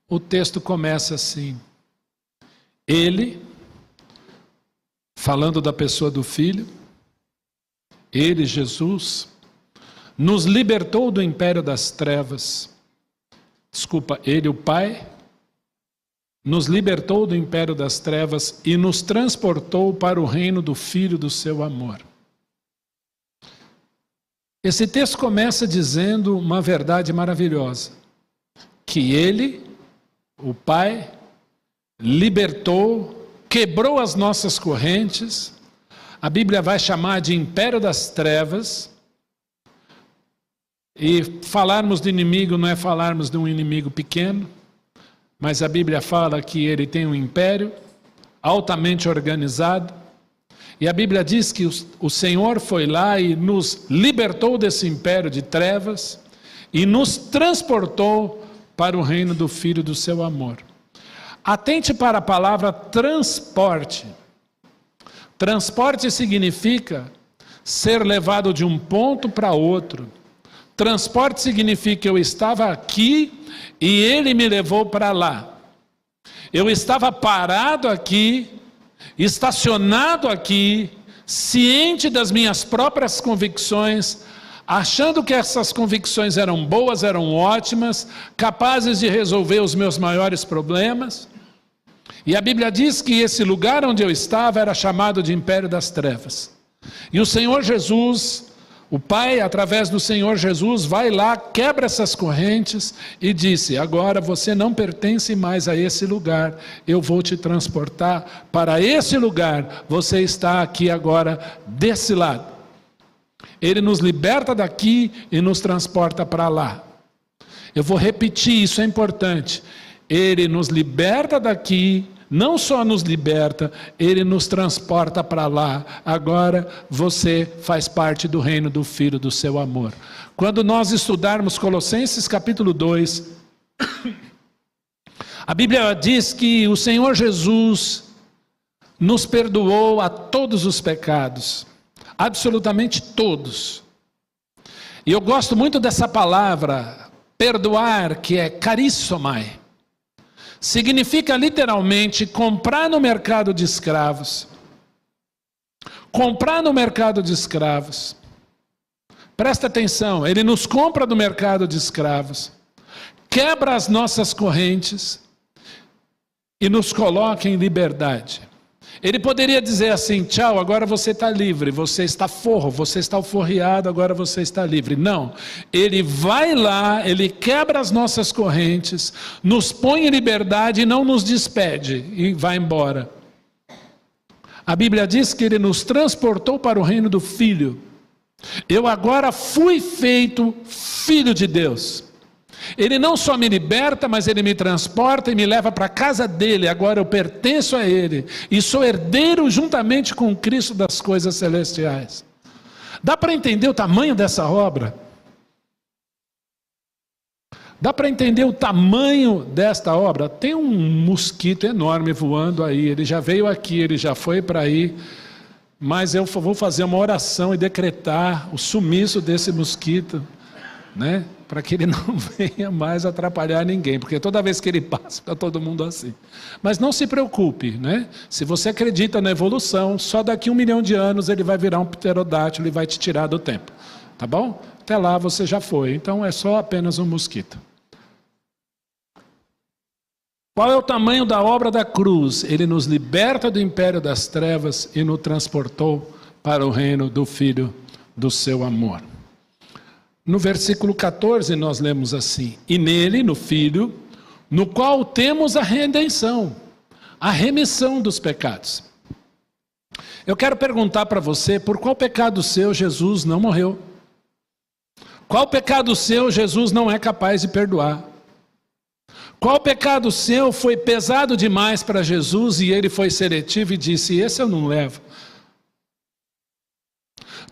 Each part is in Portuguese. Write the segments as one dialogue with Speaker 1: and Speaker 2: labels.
Speaker 1: o texto começa assim: Ele, falando da pessoa do Filho, Ele, Jesus, nos libertou do império das trevas. Desculpa, Ele, o Pai, nos libertou do império das trevas e nos transportou para o reino do Filho do seu amor. Esse texto começa dizendo uma verdade maravilhosa: que Ele, o Pai, libertou, quebrou as nossas correntes. A Bíblia vai chamar de império das trevas. E falarmos de inimigo não é falarmos de um inimigo pequeno, mas a Bíblia fala que ele tem um império altamente organizado. E a Bíblia diz que o Senhor foi lá e nos libertou desse império de trevas e nos transportou para o reino do Filho do seu amor. Atente para a palavra transporte. Transporte significa ser levado de um ponto para outro. Transporte significa que eu estava aqui e Ele me levou para lá. Eu estava parado aqui, estacionado aqui, ciente das minhas próprias convicções, achando que essas convicções eram boas, eram ótimas, capazes de resolver os meus maiores problemas. E a Bíblia diz que esse lugar onde eu estava era chamado de império das trevas. E o Senhor Jesus, o Pai, através do Senhor Jesus, vai lá, quebra essas correntes e disse: agora você não pertence mais a esse lugar, eu vou te transportar para esse lugar, você está aqui agora desse lado. Ele nos liberta daqui e nos transporta para lá. Eu vou repetir, isso é importante. Ele nos liberta daqui, não só nos liberta, Ele nos transporta para lá. Agora você faz parte do reino do Filho do seu amor. Quando nós estudarmos Colossenses capítulo 2, a Bíblia diz que o Senhor Jesus nos perdoou a todos os pecados, absolutamente todos. E eu gosto muito dessa palavra, perdoar, que é karissomai. Significa literalmente comprar no mercado de escravos. Comprar no mercado de escravos. Presta atenção, Ele nos compra do mercado de escravos, quebra as nossas correntes e nos coloca em liberdade. Ele poderia dizer assim: tchau, agora você está livre, você está forro, você está alforriado, agora você está livre. Não, Ele vai lá, Ele quebra as nossas correntes, nos põe em liberdade e não nos despede e vai embora. A Bíblia diz que Ele nos transportou para o reino do Filho. Eu agora fui feito filho de Deus. Ele não só me liberta, mas Ele me transporta e me leva para a casa dEle. Agora eu pertenço a Ele e sou herdeiro juntamente com Cristo das coisas celestiais. Dá para entender o tamanho dessa obra? Dá para entender o tamanho desta obra? Tem um mosquito enorme voando aí, ele já veio aqui, ele já foi para aí, mas eu vou fazer uma oração e decretar o sumiço desse mosquito, né? Para que ele não venha mais atrapalhar ninguém, porque toda vez que ele passa, está todo mundo assim. Mas não se preocupe, né? Se você acredita na evolução, só daqui 1 milhão de anos ele vai virar um pterodátilo e vai te tirar do tempo, tá bom? Até lá você já foi, então é só apenas um mosquito. Qual é o tamanho da obra da cruz? Ele nos liberta do império das trevas e nos transportou para o reino do Filho do seu amor. No versículo 14 nós lemos assim: e nele, no Filho, no qual temos a redenção, a remissão dos pecados. Eu quero perguntar para você, por qual pecado seu Jesus não morreu? Qual pecado seu Jesus não é capaz de perdoar? Qual pecado seu foi pesado demais para Jesus e Ele foi seletivo e disse: esse eu não levo?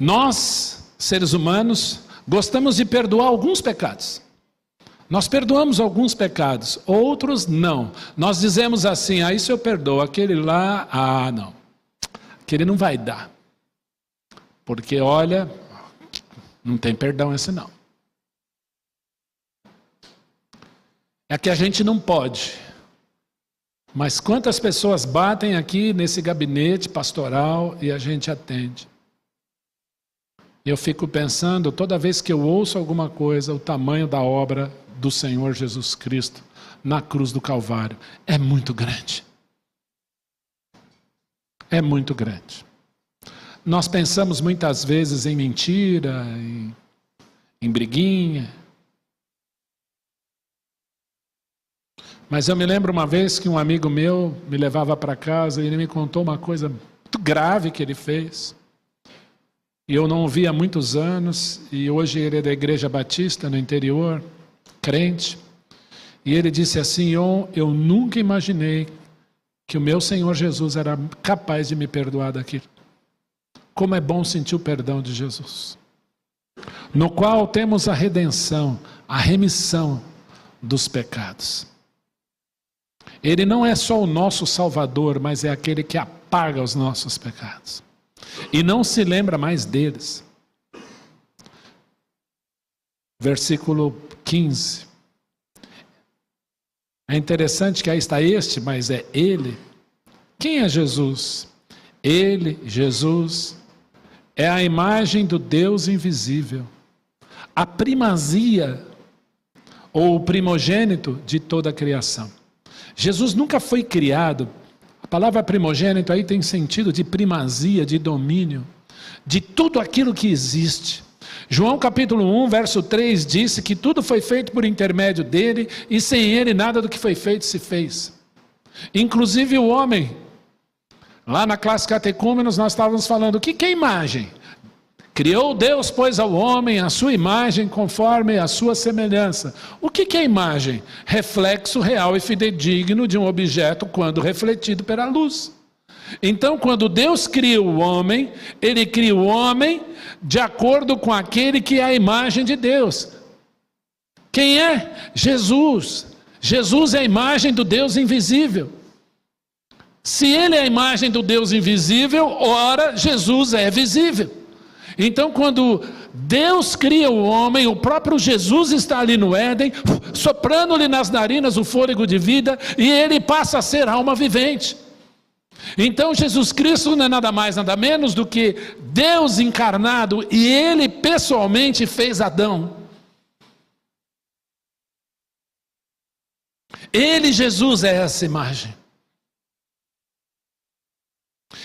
Speaker 1: Nós, seres humanos, gostamos de perdoar alguns pecados. Nós perdoamos alguns pecados, outros não. Nós dizemos assim: isso eu perdoo, aquele lá, não. Aquele não vai dar. Porque olha, não tem perdão esse não. é que a gente não pode. Mas quantas pessoas batem aqui nesse gabinete pastoral e a gente atende? Eu fico pensando, toda vez que eu ouço alguma coisa, o tamanho da obra do Senhor Jesus Cristo na cruz do Calvário é muito grande. É muito grande. Nós pensamos muitas vezes em mentira, em briguinha. Mas eu me lembro uma vez que um amigo meu me levava para casa e ele me contou uma coisa muito grave que ele fez. E eu não o vi há muitos anos, e hoje ele é da Igreja Batista no interior, crente. E ele disse assim: eu nunca imaginei que o meu Senhor Jesus era capaz de me perdoar daquilo. Como é bom sentir o perdão de Jesus, no qual temos a redenção, a remissão dos pecados. Ele não é só o nosso Salvador, mas é aquele que apaga os nossos pecados e não se lembra mais deles. Versículo 15. É interessante que aí está mas é ele. Quem é Jesus? Ele, Jesus, é a imagem do Deus invisível, a primazia ou o primogênito de toda a criação. Jesus nunca foi criado. A palavra primogênito aí tem sentido de primazia, de domínio, de tudo aquilo que existe. João capítulo 1, verso 3 disse que tudo foi feito por intermédio dele e sem ele nada do que foi feito se fez. Inclusive o homem. Lá na classe catecúmenos nós estávamos falando, o que é imagem? Criou Deus, pois, ao homem a sua imagem conforme a sua semelhança. O que é imagem? Reflexo real e fidedigno de um objeto quando refletido pela luz. Então, quando Deus cria o homem, Ele cria o homem de acordo com aquele que é a imagem de Deus. Quem é? Jesus. Jesus é a imagem do Deus invisível. Se Ele é a imagem do Deus invisível, ora, Jesus é visível. Então, quando Deus cria o homem, o próprio Jesus está ali no Éden, soprando-lhe nas narinas o fôlego de vida, e ele passa a ser alma vivente. Então, Jesus Cristo não é nada mais, nada menos do que Deus encarnado, e ele pessoalmente fez Adão. Ele, Jesus, é essa imagem.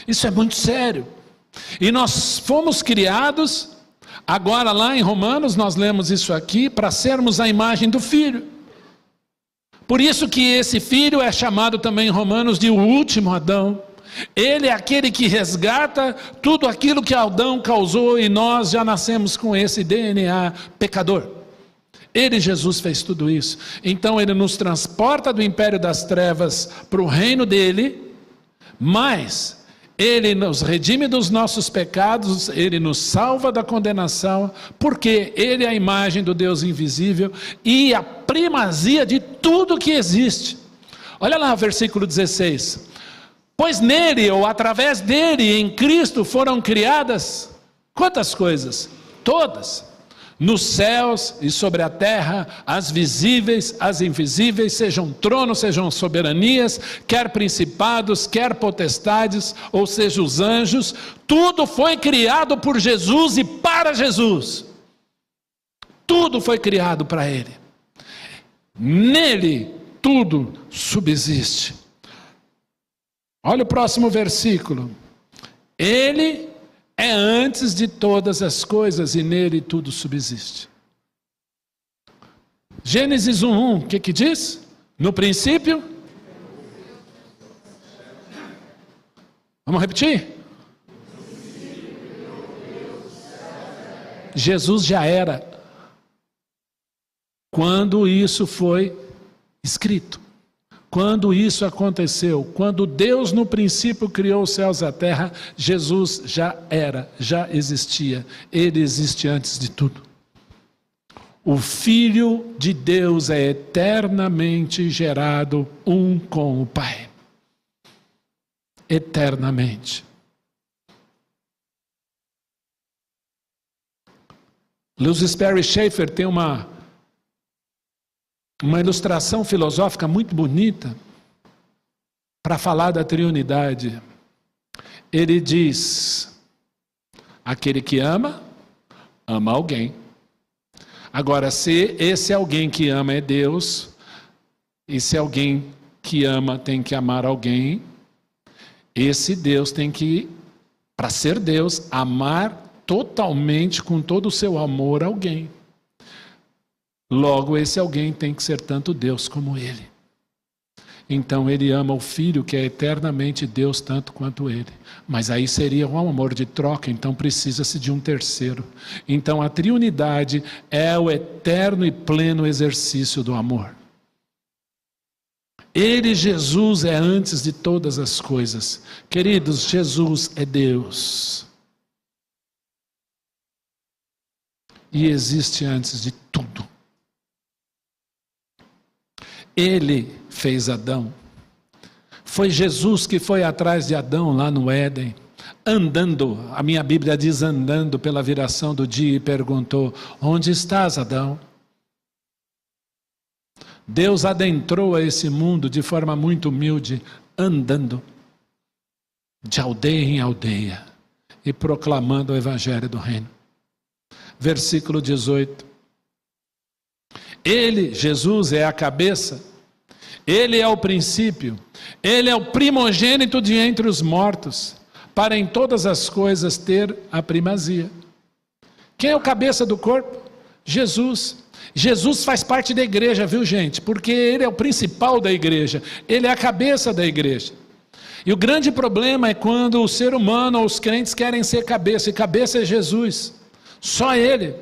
Speaker 1: Isso é muito sério. E nós fomos criados, agora lá em Romanos nós lemos isso aqui, para sermos a imagem do Filho. Por isso que esse Filho é chamado também em Romanos de o último Adão. Ele é aquele que resgata tudo aquilo que Adão causou e nós já nascemos com esse DNA pecador. Ele, Jesus, fez tudo isso. Então ele nos transporta do império das trevas para o reino dele, mas ele nos redime dos nossos pecados, ele nos salva da condenação, porque ele é a imagem do Deus invisível e a primazia de tudo que existe. Olha lá o versículo 16. Pois nele, ou através dele, em Cristo, foram criadas quantas coisas? Todas. Nos céus e sobre a terra, as visíveis, as invisíveis, sejam tronos, sejam soberanias, quer principados, quer potestades, ou seja, os anjos, tudo foi criado por Jesus e para Jesus. Tudo foi criado para Ele. Nele, tudo subsiste. Olha o próximo versículo. Ele é antes de todas as coisas e nele tudo subsiste. Gênesis 1:1, o que diz? No princípio. Vamos repetir? Jesus já era quando isso foi escrito. Quando isso aconteceu, quando Deus no princípio criou os céus e a terra, Jesus já era, já existia. Ele existe antes de tudo. O Filho de Deus é eternamente gerado um com o Pai. Eternamente. Lewis Sperry Chafer tem uma uma ilustração filosófica muito bonita para falar da triunidade. Ele diz: aquele que ama, ama alguém. Agora, se esse alguém que ama é Deus, e se alguém que ama tem que amar alguém, esse Deus tem que, para ser Deus, amar totalmente, com todo o seu amor, alguém. Logo, esse alguém tem que ser tanto Deus como ele. Então ele ama o Filho, que é eternamente Deus, tanto quanto ele. Mas aí seria um amor de troca, então precisa-se de um terceiro. Então a triunidade é o eterno e pleno exercício do amor. Ele, Jesus, é antes de todas as coisas. Queridos, Jesus é Deus. E existe antes de tudo. Ele fez Adão. Foi Jesus que foi atrás de Adão lá no Éden, andando, a minha Bíblia diz andando pela viração do dia, e perguntou: onde estás, Adão? Deus adentrou a esse mundo de forma muito humilde, andando de aldeia em aldeia e proclamando o Evangelho do Reino. Versículo 18. Ele, Jesus, é a cabeça, ele é o princípio, ele é o primogênito de entre os mortos, para em todas as coisas ter a primazia. Quem é o cabeça do corpo? Jesus. Jesus faz parte da igreja, viu, gente? Porque ele é o principal da igreja, ele é a cabeça da igreja. E o grande problema é quando o ser humano ou os crentes querem ser cabeça, e cabeça é Jesus, só ele.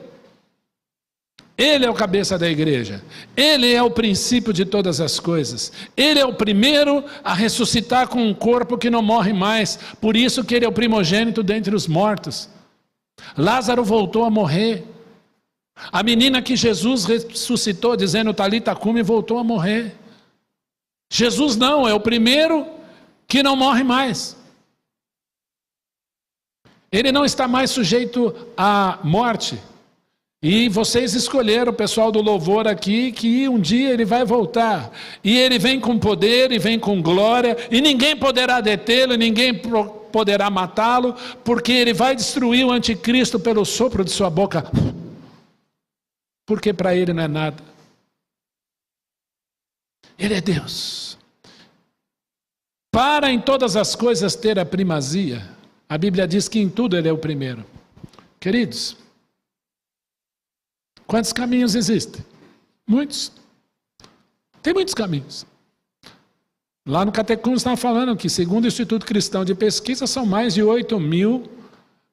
Speaker 1: Ele é o cabeça da igreja, ele é o princípio de todas as coisas, ele é o primeiro a ressuscitar com um corpo que não morre mais, por isso que ele é o primogênito dentre os mortos. Lázaro voltou a morrer, a menina que Jesus ressuscitou dizendo Talita cumi voltou a morrer. Jesus não, é o primeiro que não morre mais, ele não está mais sujeito à morte. E vocês escolheram, o pessoal do louvor aqui, que um dia ele vai voltar. E ele vem com poder e vem com glória, e ninguém poderá detê-lo, e ninguém poderá matá-lo, porque ele vai destruir o anticristo pelo sopro de sua boca. Porque para ele não é nada. Ele é Deus. Para em todas as coisas ter a primazia, a Bíblia diz que em tudo ele é o primeiro. Queridos, quantos caminhos existem? Muitos. Tem muitos caminhos. Lá no Catecúmeno estava falando que, segundo o Instituto Cristão de Pesquisa, são mais de 8.000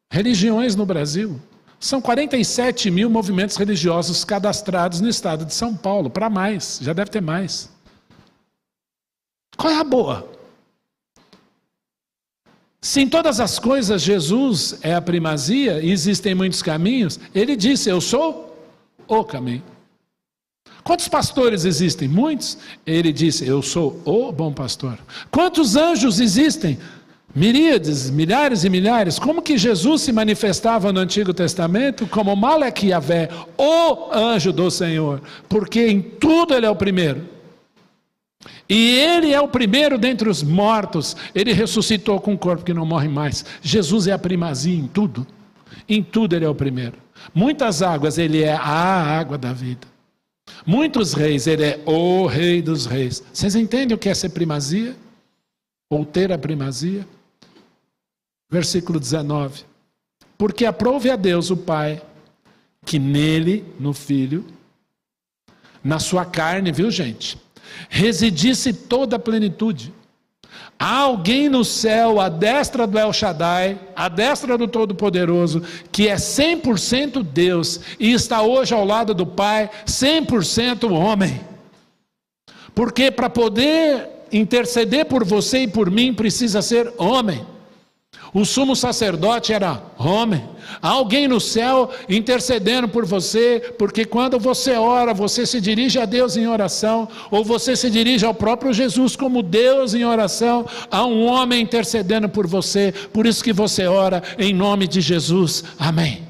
Speaker 1: religiões no Brasil. São 47.000 movimentos religiosos cadastrados no estado de São Paulo. Para mais, já deve ter mais. Qual é a boa? Se em todas as coisas Jesus é a primazia e existem muitos caminhos, ele disse, eu sou o caminho. Quantos pastores existem? Muitos. Ele disse, eu sou o bom pastor. Quantos anjos existem? Miríades, milhares e milhares. Como que Jesus se manifestava no Antigo Testamento? Como Malek Yavé, o anjo do Senhor. Porque em tudo ele é o primeiro. E ele é o primeiro dentre os mortos. Ele ressuscitou com um corpo que não morre mais. Jesus é a primazia em tudo. Em tudo ele é o primeiro. Muitas águas, ele é a água da vida. Muitos reis, ele é o rei dos reis. Vocês entendem o que é ser primazia? Ou ter a primazia? Versículo 19. Porque aprove a Deus o Pai, que nele, no Filho, na sua carne, viu gente? Residisse toda a plenitude. Há alguém no céu, à destra do El Shaddai, à destra do Todo-Poderoso, que é 100% Deus, e está hoje ao lado do Pai, 100% homem. Porque para poder interceder por você e por mim, precisa ser homem. O sumo sacerdote era homem. Há alguém no céu intercedendo por você, porque quando você ora, você se dirige a Deus em oração, ou você se dirige ao próprio Jesus como Deus em oração. Há um homem intercedendo por você, por isso que você ora em nome de Jesus. Amém.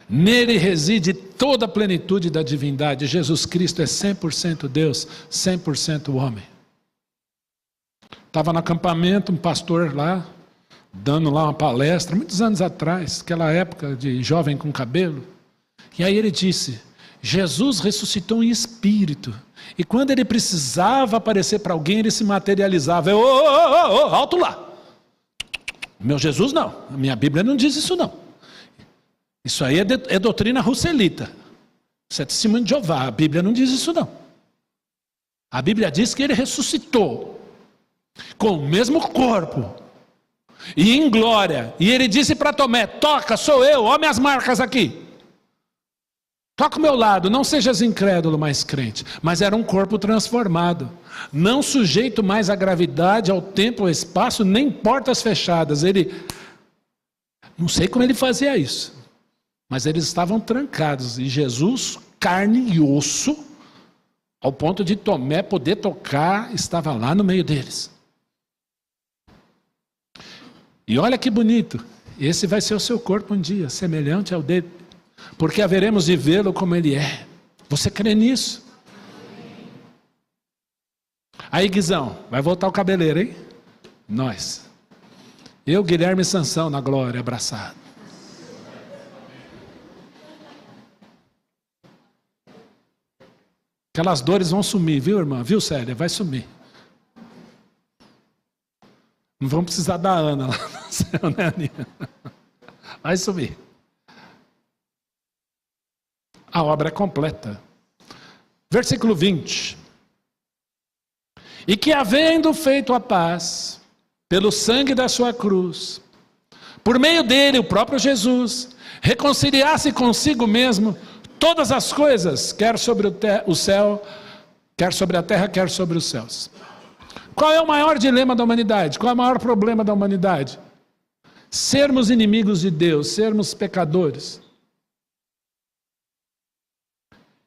Speaker 1: Nele reside toda a plenitude da divindade. Jesus Cristo é 100% Deus, 100% homem. Estava no acampamento, um pastor lá, dando lá uma palestra, muitos anos atrás, aquela época de jovem com cabelo. E aí ele disse, Jesus ressuscitou em espírito. E quando ele precisava aparecer para alguém, ele se materializava. Alto lá! Meu Jesus não, a minha Bíblia não diz isso não. Isso aí é doutrina russelita. Isso é testemunho de Jeová, a Bíblia não diz isso não. A Bíblia diz que ele ressuscitou, com o mesmo corpo, e em glória. E ele disse para Tomé, toca, sou eu, olha minhas marcas aqui. Toca o meu lado, não sejas incrédulo, mas crente. Mas era um corpo transformado, não sujeito mais à gravidade, ao tempo, ao espaço, nem portas fechadas. Ele, não sei como ele fazia isso, mas eles estavam trancados. E Jesus, carne e osso, ao ponto de Tomé poder tocar, estava lá no meio deles. E olha que bonito, esse vai ser o seu corpo um dia, semelhante ao dele. Porque haveremos de vê-lo como ele é. Você crê nisso? Aí, Guizão, vai voltar o cabeleiro, hein? Nós. Eu, Guilherme e Sansão na glória, abraçado. Aquelas dores vão sumir, viu, irmã? Viu, Célia? Vai sumir. Não vamos precisar da Ana lá no céu, né, Aninha? Vai sumir. A obra é completa. Versículo 20. E que havendo feito a paz, pelo sangue da sua cruz, por meio dele, o próprio Jesus, reconciliasse consigo mesmo todas as coisas, quer sobre o céu, quer sobre a terra, quer sobre os céus. Qual é o maior dilema da humanidade? Qual é o maior problema da humanidade? Sermos inimigos de Deus, sermos pecadores.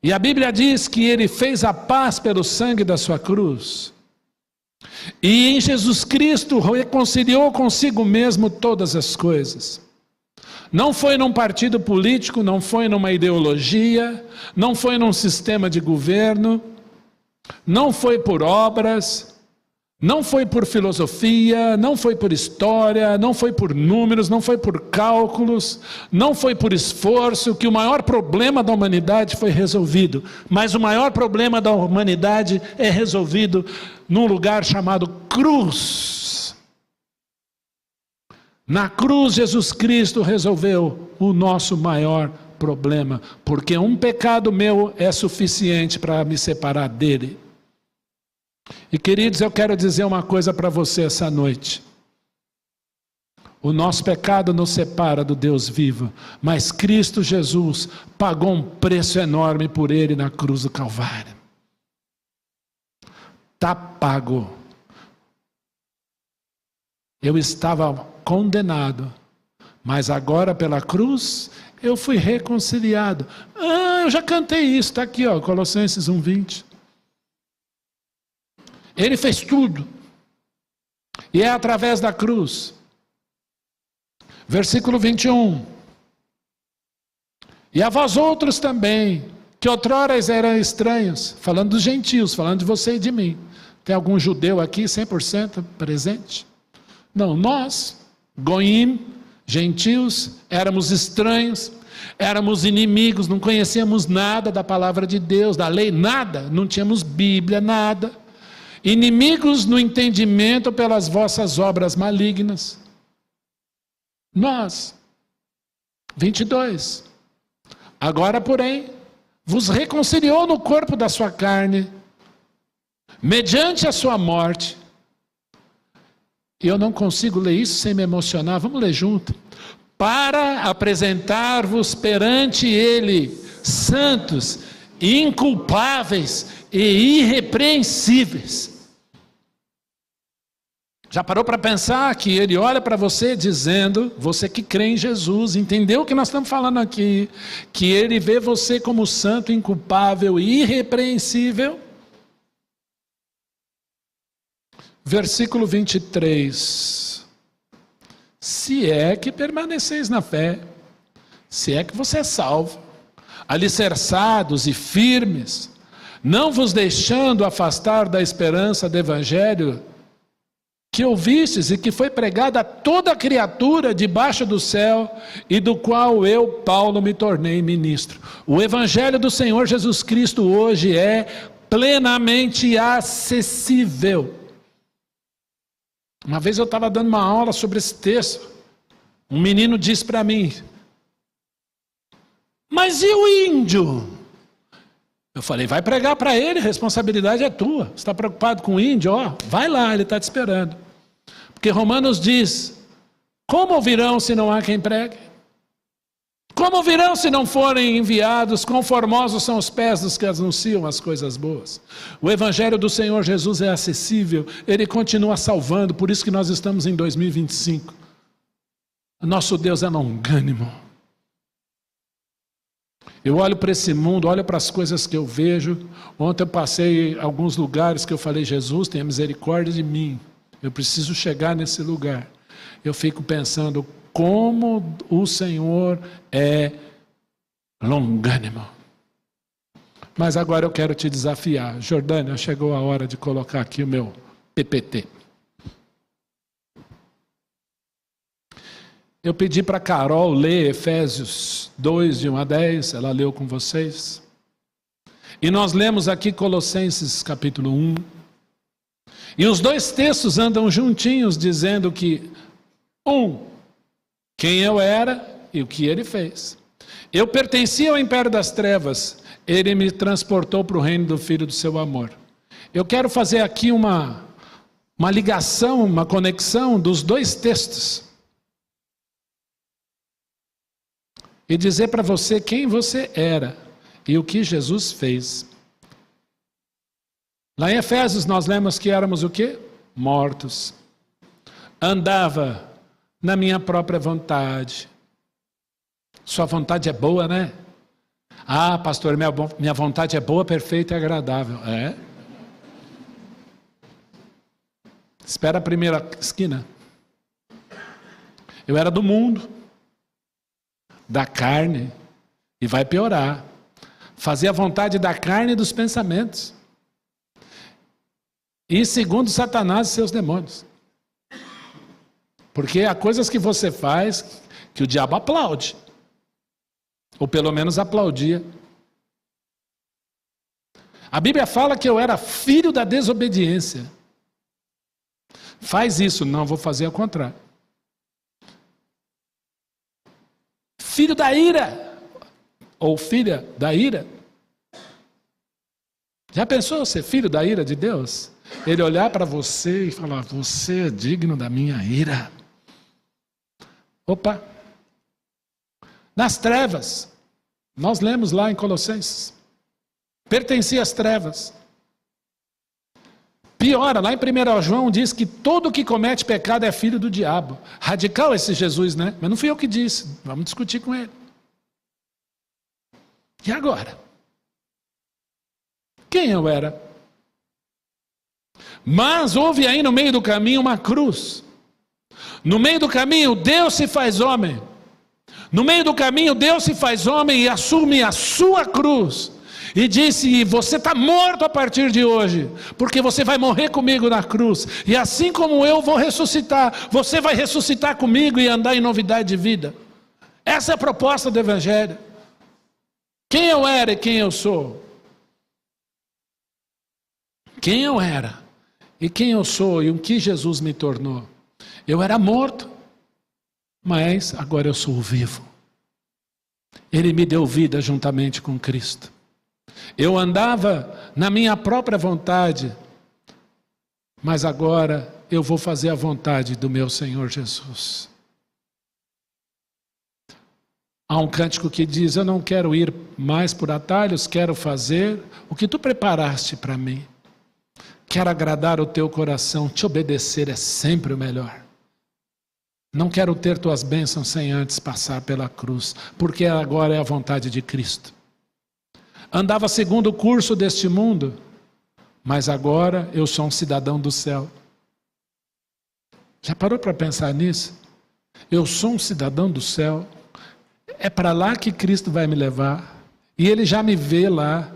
Speaker 1: E a Bíblia diz que ele fez a paz pelo sangue da sua cruz. E em Jesus Cristo reconciliou consigo mesmo todas as coisas. Não foi num partido político, não foi numa ideologia, não foi num sistema de governo, não foi por obras, não foi por filosofia, não foi por história, não foi por números, não foi por cálculos, não foi por esforço, que o maior problema da humanidade foi resolvido. Mas o maior problema da humanidade é resolvido num lugar chamado cruz. Na cruz, Jesus Cristo resolveu o nosso maior problema, porque um pecado meu é suficiente para me separar dele. E queridos, eu quero dizer uma coisa para você essa noite. O nosso pecado nos separa do Deus vivo, mas Cristo Jesus pagou um preço enorme por ele na cruz do Calvário. Está pago. Eu estava condenado, mas agora pela cruz eu fui reconciliado. Eu já cantei isso, está aqui, ó, Colossenses 1:20. Ele fez tudo. E é através da cruz. Versículo 21. E a vós outros também, que outrora eram estranhos, falando dos gentios, falando de você e de mim. Tem algum judeu aqui 100% presente? Não, nós, goim, gentios, éramos estranhos, éramos inimigos, não conhecíamos nada da palavra de Deus, da lei, nada, não tínhamos Bíblia, nada. Inimigos no entendimento pelas vossas obras malignas. Nós, 22. Agora, porém, vos reconciliou no corpo da sua carne, mediante a sua morte. E eu não consigo ler isso sem me emocionar. Vamos ler junto. Para apresentar-vos perante ele, santos, inculpáveis e irrepreensíveis. Já parou para pensar que ele olha para você dizendo, você que crê em Jesus, entendeu o que nós estamos falando aqui, que ele vê você como santo, inculpável e irrepreensível? Versículo 23. Se é que permaneceis na fé, se é que você é salvo, alicerçados e firmes, não vos deixando afastar da esperança do evangelho que ouvistes e que foi pregado a toda criatura debaixo do céu, e do qual eu, Paulo, me tornei ministro. O evangelho do Senhor Jesus Cristo hoje é plenamente acessível. Uma vez eu estava dando uma aula sobre esse texto, um menino disse para mim: mas e o índio? Eu falei: vai pregar para ele, a responsabilidade é tua. Você está preocupado com o índio? Ó, vai lá, ele está te esperando. Porque Romanos diz: como ouvirão se não há quem pregue? Como ouvirão se não forem enviados? Quão formosos são os pés dos que anunciam as coisas boas. O evangelho do Senhor Jesus é acessível, ele continua salvando, por isso que nós estamos em 2025. Nosso Deus é longânimo. Eu olho para esse mundo, olho para as coisas que eu vejo. Ontem eu passei em alguns lugares que eu falei: Jesus, tenha misericórdia de mim, eu preciso chegar nesse lugar. Eu fico pensando como o Senhor é longânimo. Mas agora eu quero te desafiar. Jordânia, chegou a hora de colocar aqui o meu PPT. Eu pedi para a Carol ler Efésios 2, de 1 a 10, ela leu com vocês. E nós lemos aqui Colossenses capítulo 1. E os dois textos andam juntinhos, dizendo que, quem eu era e o que ele fez. Eu pertencia ao império das trevas, ele me transportou para o reino do Filho do seu amor. Eu quero fazer aqui uma ligação, uma conexão dos dois textos. E dizer para você quem você era e o que Jesus fez. Lá em Efésios nós lemos que éramos o quê? Mortos. Andava na minha própria vontade. Sua vontade é boa, né? Ah, pastor, minha vontade é boa, perfeita e agradável. É? Espera a primeira esquina. Eu era do mundo, da carne, e vai piorar. Fazia a vontade da carne e dos pensamentos. E segundo Satanás e seus demônios. Porque há coisas que você faz que o diabo aplaude. Ou pelo menos aplaudia. A Bíblia fala que eu era filho da desobediência. Faz isso, não, vou fazer ao contrário. Filho da ira, ou filha da ira. Já pensou ser filho da ira de Deus? Ele olhar para você e falar: você é digno da minha ira. Opa! Nas trevas, nós lemos lá em Colossenses, pertencia às trevas. Piora, lá em 1 João diz que todo que comete pecado é filho do diabo. Radical esse Jesus, né? Mas não fui eu que disse, vamos discutir com ele. E agora? Quem eu era? Mas houve aí no meio do caminho uma cruz. No meio do caminho, Deus se faz homem. No meio do caminho, Deus se faz homem e assume a sua cruz. E disse: você está morto a partir de hoje, porque você vai morrer comigo na cruz. E assim como eu vou ressuscitar, você vai ressuscitar comigo e andar em novidade de vida. Essa é a proposta do Evangelho. Quem eu era e quem eu sou. Quem eu era e quem eu sou e o que Jesus me tornou. Eu era morto, mas agora eu sou vivo. Ele me deu vida juntamente com Cristo. Eu andava na minha própria vontade, mas agora eu vou fazer a vontade do meu Senhor Jesus. Há um cântico que diz: eu não quero ir mais por atalhos, quero fazer o que tu preparaste para mim. Quero agradar o teu coração, te obedecer é sempre o melhor. Não quero ter tuas bênçãos sem antes passar pela cruz, porque agora é a vontade de Cristo. Andava segundo o curso deste mundo, mas agora eu sou um cidadão do céu. Já parou para pensar nisso? Eu sou um cidadão do céu. É para lá que Cristo vai me levar. E Ele já me vê lá.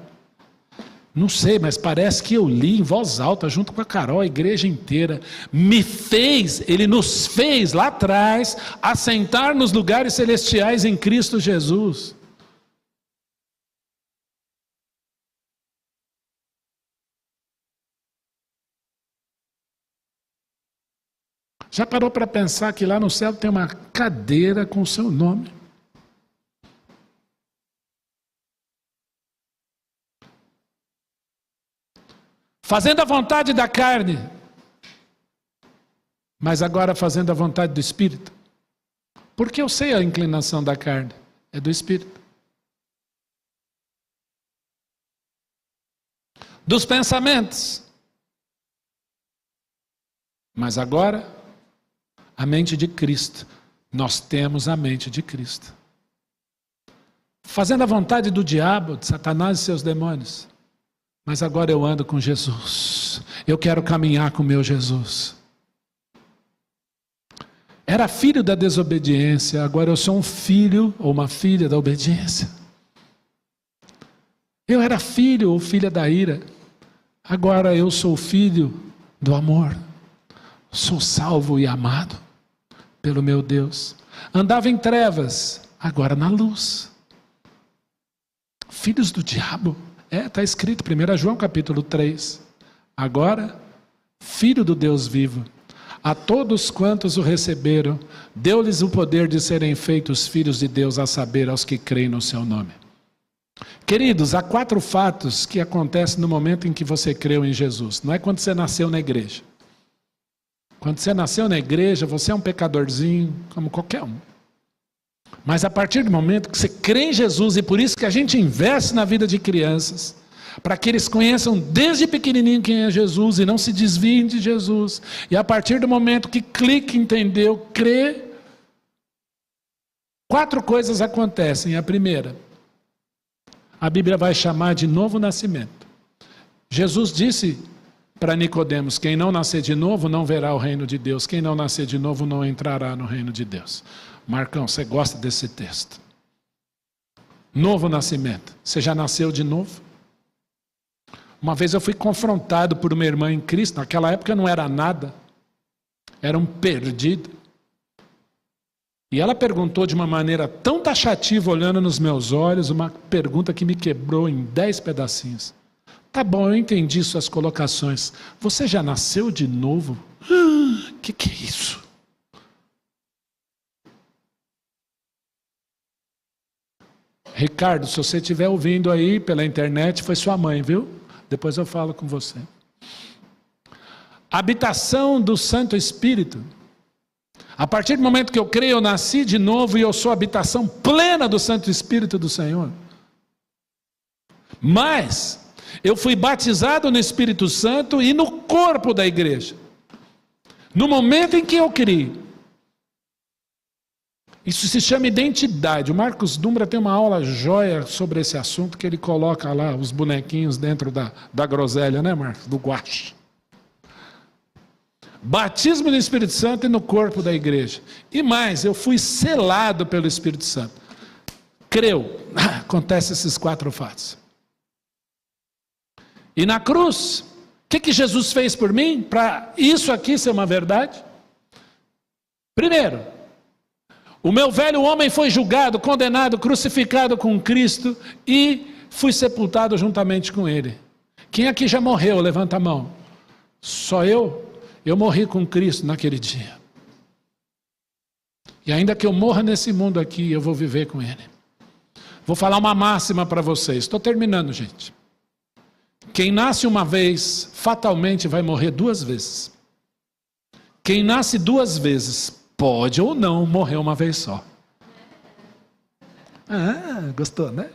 Speaker 1: Não sei, mas parece que eu li em voz alta, junto com a Carol, a igreja inteira. Ele nos fez lá atrás, assentar nos lugares celestiais em Cristo Jesus. Já parou para pensar que lá no céu tem uma cadeira com o seu nome? Fazendo a vontade da carne, mas agora fazendo a vontade do Espírito. Porque eu sei a inclinação da carne, é do Espírito. Dos pensamentos. Mas agora, a mente de Cristo. Nós temos a mente de Cristo. Fazendo a vontade do diabo, de Satanás e seus demônios. Mas agora eu ando com Jesus. Eu quero caminhar com meu Jesus. Era filho da desobediência, agora eu sou um filho ou uma filha da obediência. Eu era filho ou filha da ira, agora eu sou filho do amor. Sou salvo e amado pelo meu Deus. Andava em trevas, agora na luz. Filhos do diabo. Está escrito, 1 João capítulo 3. Agora, filho do Deus vivo, a todos quantos o receberam, deu-lhes o poder de serem feitos filhos de Deus, a saber, aos que creem no seu nome. Queridos, há 4 fatos que acontecem no momento em que você creu em Jesus. Não é quando você nasceu na igreja. Quando você nasceu na igreja, você é um pecadorzinho, como qualquer um. Mas a partir do momento que você crê em Jesus, e por isso que a gente investe na vida de crianças, para que eles conheçam desde pequenininho quem é Jesus e não se desviem de Jesus. E a partir do momento que clica, entendeu, crê, 4 coisas acontecem. A primeira, a Bíblia vai chamar de novo nascimento. Jesus disse para Nicodemos: quem não nascer de novo não verá o reino de Deus. Quem não nascer de novo não entrará no reino de Deus. Marcão, você gosta desse texto? Novo nascimento. Você já nasceu de novo? Uma vez eu fui confrontado por uma irmã em Cristo. Naquela época eu não era nada. Era um perdido. E ela perguntou de uma maneira tão taxativa, olhando nos meus olhos, uma pergunta que me quebrou em 10 pedacinhos. Tá bom, eu entendi suas colocações. Você já nasceu de novo? Que é isso? Ricardo, se você estiver ouvindo aí pela internet, foi sua mãe, viu? Depois eu falo com você. Habitação do Santo Espírito. A partir do momento que eu creio, eu nasci de novo e eu sou a habitação plena do Santo Espírito do Senhor. Mas eu fui batizado no Espírito Santo e no corpo da igreja. No momento em que eu criei. Isso se chama identidade. O Marcos Dumbra tem uma aula joia sobre esse assunto, que ele coloca lá os bonequinhos dentro da groselha, né, Marcos? Do guache. Batismo no Espírito Santo e no corpo da igreja. E mais, eu fui selado pelo Espírito Santo. Creu. Acontece esses 4 fatos. E na cruz, o que Jesus fez por mim? Para isso aqui ser uma verdade? Primeiro, o meu velho homem foi julgado, condenado, crucificado com Cristo e fui sepultado juntamente com Ele. Quem aqui já morreu? Levanta a mão. Só eu? Eu morri com Cristo naquele dia. E ainda que eu morra nesse mundo aqui, eu vou viver com Ele. Vou falar uma máxima para vocês. Estou terminando, gente. Quem nasce uma vez, fatalmente vai morrer 2 vezes. Quem nasce 2 vezes, pode ou não morrer uma vez só. Gostou, né?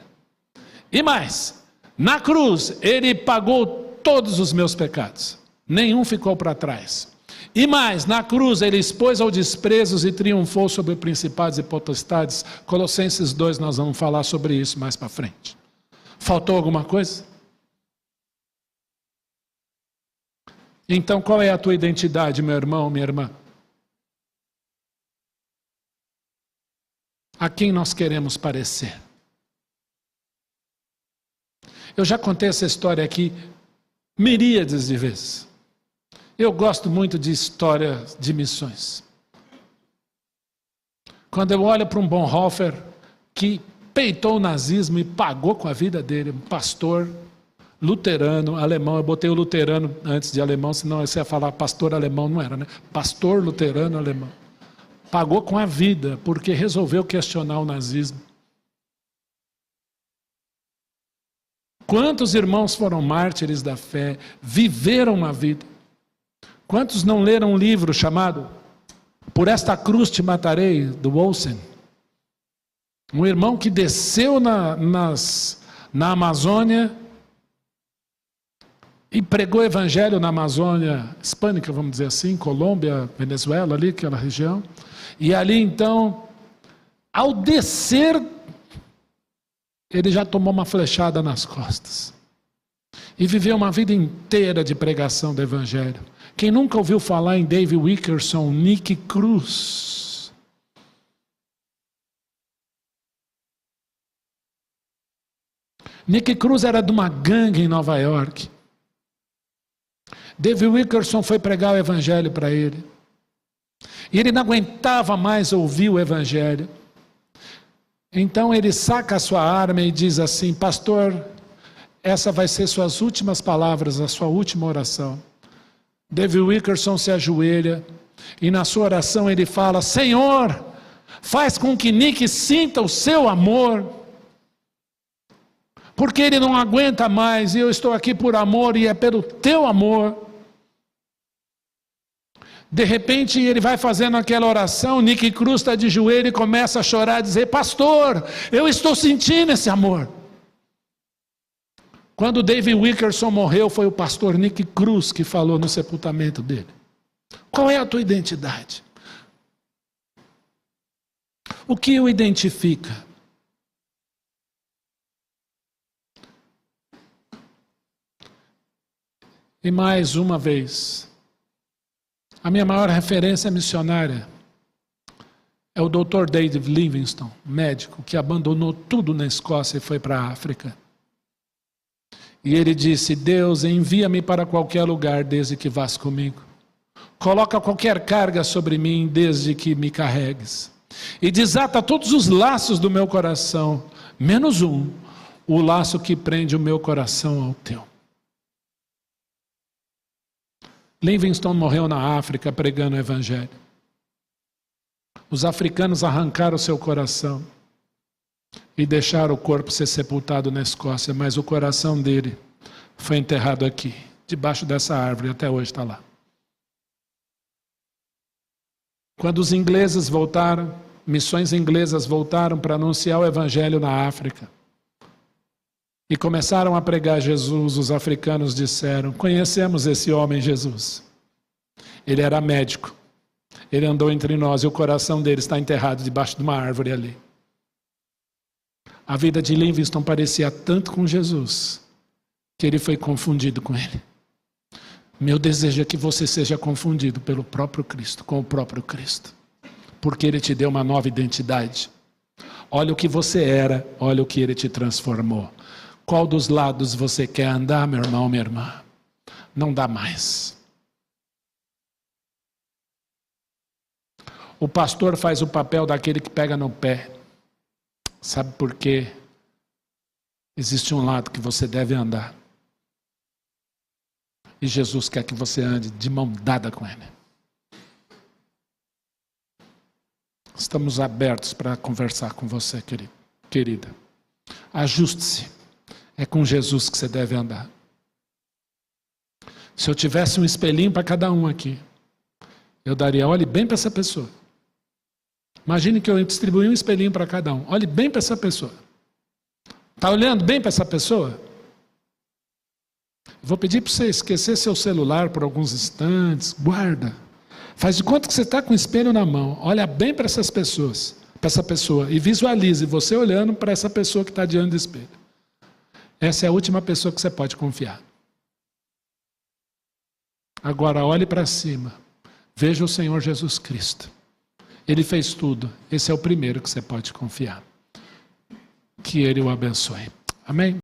Speaker 1: E mais, na cruz, Ele pagou todos os meus pecados. Nenhum ficou para trás. E mais, na cruz Ele expôs ao desprezo e triunfou sobre principados e potestades. Colossenses 2, nós vamos falar sobre isso mais para frente. Faltou alguma coisa? Então qual é a tua identidade, meu irmão, minha irmã? a quem nós queremos parecer. Eu já contei essa história aqui miríades de vezes. Eu gosto muito de história de missões. Quando eu olho para um Bonhoeffer que peitou o nazismo e pagou com a vida dele, um pastor luterano, alemão, eu botei o luterano antes de alemão, senão você ia falar pastor alemão, não era, né? Pastor luterano alemão. Pagou com a vida, porque resolveu questionar o nazismo. Quantos irmãos foram mártires da fé, viveram a vida? Quantos não leram um livro chamado Por Esta Cruz Te Matarei, do Olsen? Um irmão que desceu na Amazônia e pregou o evangelho na Amazônia hispânica, vamos dizer assim, Colômbia, Venezuela, ali, aquela região. E ali então, ao descer, ele já tomou uma flechada nas costas. E viveu uma vida inteira de pregação do evangelho. Quem nunca ouviu falar em Dave Wilkerson, Nick Cruz? Nick Cruz era de uma gangue em Nova York. Dave Wilkerson foi pregar o evangelho para ele. E ele não aguentava mais ouvir o evangelho. Então ele saca a sua arma e diz assim: pastor, essa vai ser suas últimas palavras, a sua última oração. Dave Wilkerson se ajoelha e na sua oração ele fala: Senhor, faz com que Nick sinta o seu amor, porque ele não aguenta mais e eu estou aqui por amor e é pelo teu amor. De repente ele vai fazendo aquela oração, Nick Cruz está de joelho e começa a chorar, a dizer: pastor, eu estou sentindo esse amor. Quando Dave Wilkerson morreu, foi o pastor Nick Cruz que falou no sepultamento dele: qual é a tua identidade? O que o identifica? E mais uma vez, a minha maior referência missionária é o Dr. David Livingstone, médico que abandonou tudo na Escócia e foi para a África. E ele disse: Deus, envia-me para qualquer lugar desde que vás comigo. Coloca qualquer carga sobre mim desde que me carregues. E desata todos os laços do meu coração, menos um, o laço que prende o meu coração ao teu. Livingstone morreu na África pregando o evangelho. Os africanos arrancaram o seu coração e deixaram o corpo ser sepultado na Escócia, mas o coração dele foi enterrado aqui, debaixo dessa árvore, até hoje está lá. Quando os ingleses voltaram, missões inglesas voltaram para anunciar o evangelho na África e começaram a pregar Jesus, os africanos disseram: conhecemos esse homem Jesus. Ele era médico, ele andou entre nós e o coração dele está enterrado debaixo de uma árvore ali. A vida de Livingstone parecia tanto com Jesus que ele foi confundido com ele. Meu desejo é que você seja confundido pelo próprio Cristo, com o próprio Cristo, porque ele te deu uma nova identidade. Olha o que você era, olha o que ele te transformou. Qual dos lados você quer andar, meu irmão, minha irmã? Não dá mais. O pastor faz o papel daquele que pega no pé. Sabe por quê? Existe um lado que você deve andar. E Jesus quer que você ande de mão dada com ele. Estamos abertos para conversar com você, querida. Ajuste-se. É com Jesus que você deve andar. Se eu tivesse um espelhinho para cada um aqui, eu daria: olhe bem para essa pessoa. Imagine que eu distribuí um espelhinho para cada um. Olhe bem para essa pessoa. Está olhando bem para essa pessoa? Vou pedir para você esquecer seu celular por alguns instantes. Guarda. Faz de conta que você está com o espelho na mão. Olha bem para essas pessoas, para essa pessoa, e visualize você olhando para essa pessoa que está diante do espelho. Essa é a última pessoa que você pode confiar. Agora olhe para cima. Veja o Senhor Jesus Cristo. Ele fez tudo. Esse é o primeiro que você pode confiar. Que Ele o abençoe. Amém?